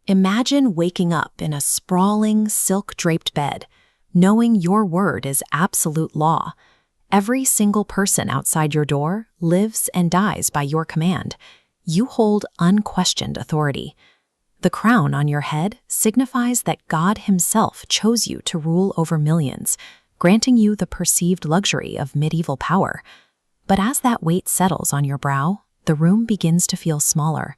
Imagine waking up in a sprawling, silk-draped bed, knowing your word is absolute law. Every single person outside your door lives and dies by your command. You hold unquestioned authority. The crown on your head signifies that God Himself chose you to rule over millions, granting you the perceived luxury of medieval power. But as that weight settles on your brow, the room begins to feel smaller.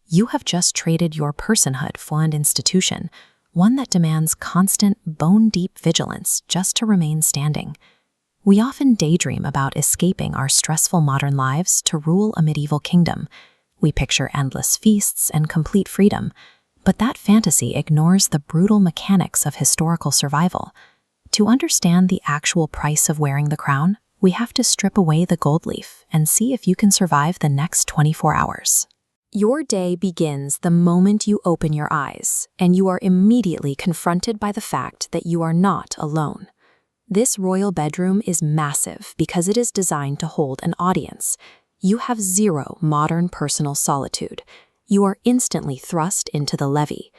You have just traded your personhood for an institution, one that demands constant, bone-deep vigilance just to remain standing. We often daydream about escaping our stressful modern lives to rule a medieval kingdom. We picture endless feasts and complete freedom, but that fantasy ignores the brutal mechanics of historical survival. To understand the actual price of wearing the crown, we have to strip away the gold leaf and see if you can survive the next 24 hours. Your day begins the moment you open your eyes, and you are immediately confronted by the fact that you are not alone. This royal bedroom is massive because it is designed to hold an audience. You have zero modern personal solitude. You are instantly thrust into the levee.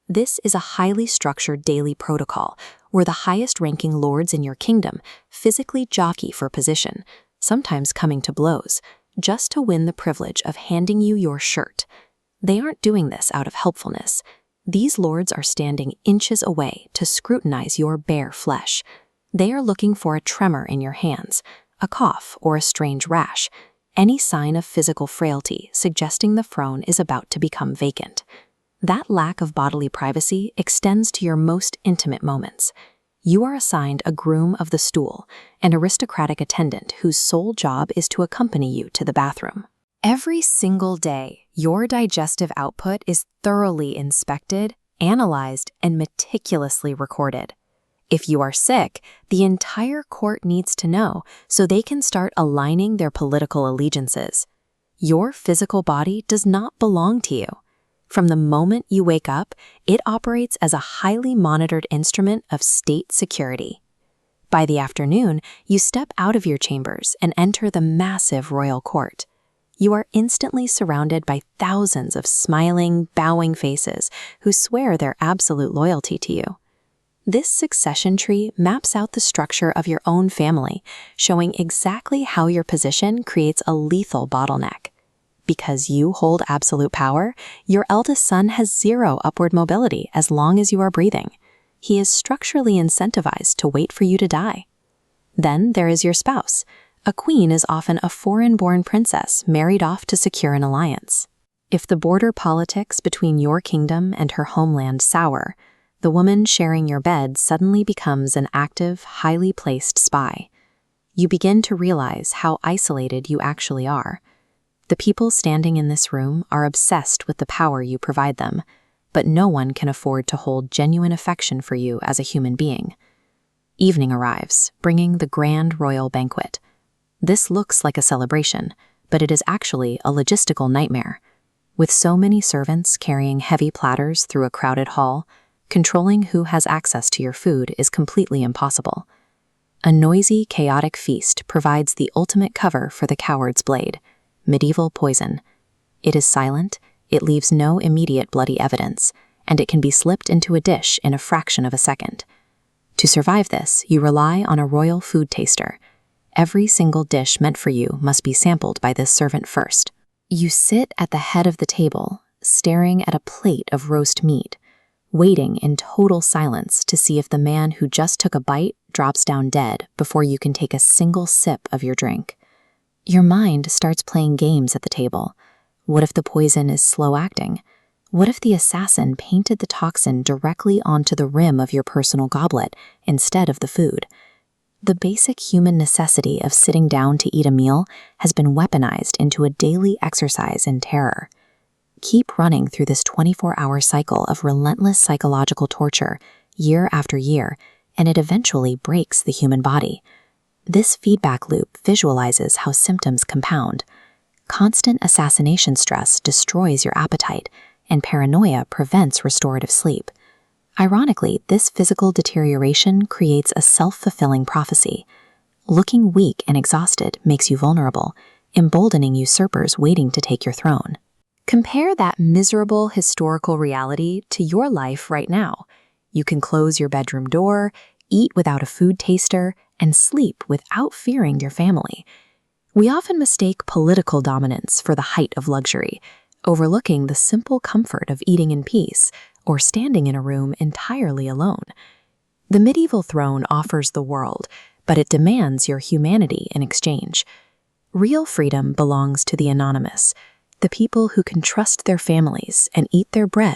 This is a highly structured daily protocol where the highest-ranking lords in your kingdom physically jockey for position, sometimes coming to blows, just to win the privilege of handing you your shirt. They aren't doing this out of helpfulness. These lords are standing inches away to scrutinize your bare flesh. They are looking for a tremor in your hands, a cough or a strange rash, any sign of physical frailty suggesting the throne is about to become vacant. That lack of bodily privacy extends to your most intimate moments. You are assigned a groom of the stool, an aristocratic attendant whose sole job is to accompany you to the bathroom. Every single day, your digestive output is thoroughly inspected, analyzed, and meticulously recorded. If you are sick, the entire court needs to know so they can start aligning their political allegiances. Your physical body does not belong to you. From the moment you wake up, it operates as a highly monitored instrument of state security. By the afternoon, you step out of your chambers and enter the massive royal court. You are instantly surrounded by thousands of smiling, bowing faces who swear their absolute loyalty to you. This succession tree maps out the structure of your own family, showing exactly how your position creates a lethal bottleneck. Because you hold absolute power, your eldest son has zero upward mobility as long as you are breathing. He is structurally incentivized to wait for you to die. Then there is your spouse. A queen is often a foreign-born princess married off to secure an alliance. If the border politics between your kingdom and her homeland sour, the woman sharing your bed suddenly becomes an active, highly placed spy. You begin to realize how isolated you actually are. The people standing in this room are obsessed with the power you provide them, but no one can afford to hold genuine affection for you as a human being. Evening arrives, bringing the grand royal banquet. This looks like a celebration, but it is actually a logistical nightmare. With so many servants carrying heavy platters through a crowded hall, controlling who has access to your food is completely impossible. A noisy, chaotic feast provides the ultimate cover for the coward's blade. Medieval poison. It is silent, it leaves no immediate bloody evidence, and it can be slipped into a dish in a fraction of a second. To survive this, you rely on a royal food taster. Every single dish meant for you must be sampled by this servant first. You sit at the head of the table, staring at a plate of roast meat, waiting in total silence to see if the man who just took a bite drops down dead before you can take a single sip of your drink. Your mind starts playing games at the table. What if the poison is slow-acting? What if the assassin painted the toxin directly onto the rim of your personal goblet instead of the food? The basic human necessity of sitting down to eat a meal has been weaponized into a daily exercise in terror. Keep running through this 24-hour cycle of relentless psychological torture, year after year, and it eventually breaks the human body. This feedback loop visualizes how symptoms compound. Constant assassination stress destroys your appetite, and paranoia prevents restorative sleep. Ironically, this physical deterioration creates a self-fulfilling prophecy. Looking weak and exhausted makes you vulnerable, emboldening usurpers waiting to take your throne. Compare that miserable historical reality to your life right now. You can close your bedroom door, eat without a food taster, and sleep without fearing your family. We often mistake political dominance for the height of luxury, overlooking the simple comfort of eating in peace or standing in a room entirely alone. The medieval throne offers the world, but it demands your humanity in exchange. Real freedom belongs to the anonymous, the people who can trust their families and eat their bread